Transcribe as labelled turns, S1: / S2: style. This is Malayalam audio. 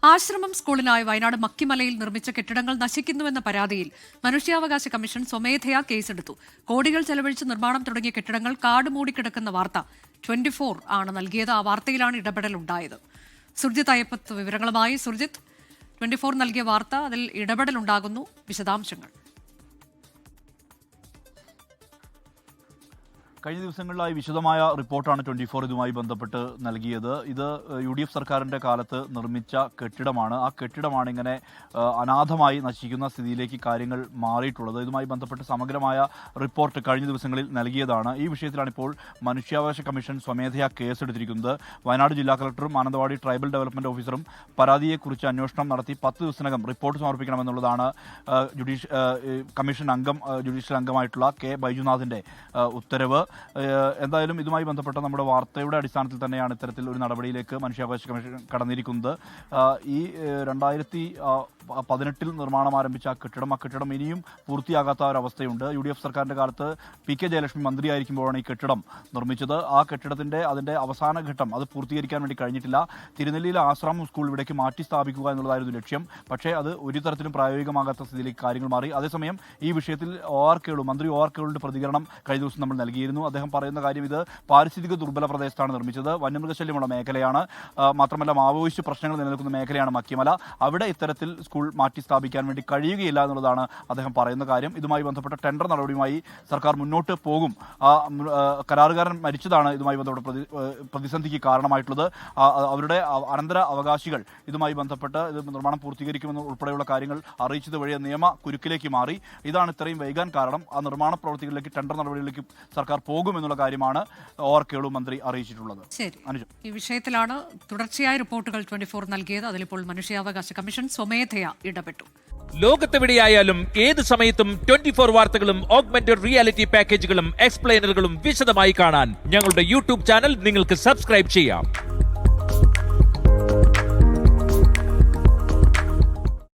S1: ആശ്രമം സ്കൂളിനായി വയനാട് മക്കിമലയിൽ നിർമ്മിച്ച കെട്ടിടങ്ങൾ നശിക്കുന്നുവെന്ന പരാതിയിൽ മനുഷ്യാവകാശ കമ്മീഷൻ സ്വമേധയാ കേസെടുത്തു. കോടികൾ ചെലവഴിച്ച് നിർമ്മാണം തുടങ്ങിയ കെട്ടിടങ്ങൾ കാട് മൂടിക്കിടക്കുന്ന വാർത്ത 24 ആണ് നൽകിയത്. ആ വാർത്തയിലാണ് ഇടപെടലുണ്ടായത്. സുർജിത്ത് അയ്യപ്പത്ത് വിവരങ്ങളുമായി. സുർജിത്ത്, 24 നൽകിയ വാർത്ത, അതിൽ ഇടപെടലുണ്ടാകുന്നു, വിശദാംശങ്ങൾ.
S2: കഴിഞ്ഞ ദിവസങ്ങളിലായി വിശദമായ റിപ്പോർട്ടാണ് 24 ഇതുമായി ബന്ധപ്പെട്ട് നൽകിയത്. ഇത് UDF സർക്കാരിൻ്റെ കാലത്ത് നിർമ്മിച്ച കെട്ടിടമാണ്. ആ കെട്ടിടമാണ് ഇങ്ങനെ അനാഥമായി നശിക്കുന്ന സ്ഥിതിയിലേക്ക് കാര്യങ്ങൾ മാറിയിട്ടുള്ളത്. ഇതുമായി ബന്ധപ്പെട്ട് സമഗ്രമായ റിപ്പോർട്ട് കഴിഞ്ഞ ദിവസങ്ങളിൽ നൽകിയതാണ്. ഈ വിഷയത്തിലാണ് ഇപ്പോൾ മനുഷ്യാവകാശ കമ്മീഷൻ സ്വമേധയാ കേസെടുത്തിരിക്കുന്നത്. വയനാട് ജില്ലാ കളക്ടറും മാനന്തവാടി ട്രൈബൽ ഡെവലപ്മെന്റ് ഓഫീസറും പരാതിയെക്കുറിച്ച് അന്വേഷണം നടത്തി 10 ദിവസത്തിനകം റിപ്പോർട്ട് സമർപ്പിക്കണമെന്നുള്ളതാണ് ജുഡീഷ്യൽ അംഗമായിട്ടുള്ള കെ ബൈജുനാഥിന്റെ ഉത്തരവ്. എന്തായാലും ഇതുമായി ബന്ധപ്പെട്ട നമ്മുടെ വാർത്തയുടെ അടിസ്ഥാനത്തിൽ തന്നെയാണ് ഇത്തരത്തിൽ ഒരു നടപടിയിലേക്ക് മനുഷ്യാവകാശ കമ്മീഷൻ കടന്നിരിക്കുന്നത്. ഈ 2018 നിർമ്മാണം ആരംഭിച്ച ആ കെട്ടിടം ഇനിയും പൂർത്തിയാകാത്ത ഒരവസ്ഥയുണ്ട്. UDF സർക്കാരിന്റെ കാലത്ത് PK ജയലക്ഷ്മി മന്ത്രിയായിരിക്കുമ്പോഴാണ് ഈ കെട്ടിടം നിർമ്മിച്ചത്. ആ അതിന്റെ അവസാന ഘട്ടം അത് പൂർത്തീകരിക്കാൻ വേണ്ടി കഴിഞ്ഞിട്ടില്ല. തിരുനെല്ലിയിലെ ആശ്രമം സ്കൂൾ ഇവിടേക്ക് മാറ്റി സ്ഥാപിക്കുക എന്നുള്ളതായിരുന്നു ലക്ഷ്യം. പക്ഷേ അത് ഒരു തരത്തിലും പ്രായോഗികമാകാത്ത സ്ഥിതിയിലേക്ക് കാര്യങ്ങൾ മാറി. അതേസമയം ഈ വിഷയത്തിൽ മന്ത്രി OR കേളുവിന്റെ പ്രതികരണം കഴിഞ്ഞ ദിവസം നമ്മൾ നൽകിയിരുന്നു. അദ്ദേഹം പറയുന്ന കാര്യം, ഇത് പാരിസ്ഥിതിക ദുർബല പ്രദേശത്താണ് നിർമ്മിച്ചത്, വന്യമൃഗശല്യമുള്ള മേഖലയാണ്, മാത്രമല്ല മാവോയിസ്റ്റ് പ്രശ്നങ്ങൾ നിലനിൽക്കുന്ന മേഖലയാണ് മക്കിമല, അവിടെ ഇത്തരത്തിൽ സ്കൂൾ മാറ്റി സ്ഥാപിക്കാൻ വേണ്ടി കഴിയുകയില്ല എന്നുള്ളതാണ് അദ്ദേഹം പറയുന്ന കാര്യം. ഇതുമായി ബന്ധപ്പെട്ട ടെൻഡർ നടപടിയുമായി സർക്കാർ മുന്നോട്ട് പോകും. കരാറുകാരൻ മരിച്ചതാണ് ഇതുമായി ബന്ധപ്പെട്ട പ്രതിസന്ധിക്ക് കാരണമായിട്ടുള്ളത്. അവരുടെ അനന്തര അവകാശികൾ ഇതുമായി ബന്ധപ്പെട്ട് ഇത് നിർമ്മാണം പൂർത്തീകരിക്കുമെന്ന് ഉൾപ്പെടെയുള്ള കാര്യങ്ങൾ അറിയിച്ചത് വഴി നിയമ കുരുക്കിലേക്ക് മാറി. ഇതാണ് ഇത്രയും വൈകാൻ കാരണം. ആ നിർമ്മാണ പ്രവൃത്തികളിലേക്ക്, ടെൻഡർ നടപടികളിലേക്ക് സർക്കാർ പോകുമെന്നുള്ള കാര്യമാണ് OR കേളു മന്ത്രി അറിയിച്ചിട്ടുള്ളത്.
S1: ഈ വിഷയത്തിലാണ് തുടർച്ചയായ റിപ്പോർട്ടുകൾ 24 നൽകിയത്. അതിലിപ്പോൾ മനുഷ്യാവകാശ കമ്മീഷൻ സ്വമേധയാ ഇടപെട്ടു.
S3: ലോകത്തെവിടെയായാലും ഏത് സമയത്തും 24 വാർത്തകളും ഓഗ്മെന്റഡ് റിയാലിറ്റി പാക്കേജുകളും എക്സ്പ്ലെയിനറുകളും വിശദമായി കാണാൻ ഞങ്ങളുടെ YouTube ചാനൽ നിങ്ങൾക്ക് സബ്സ്ക്രൈബ് ചെയ്യാം.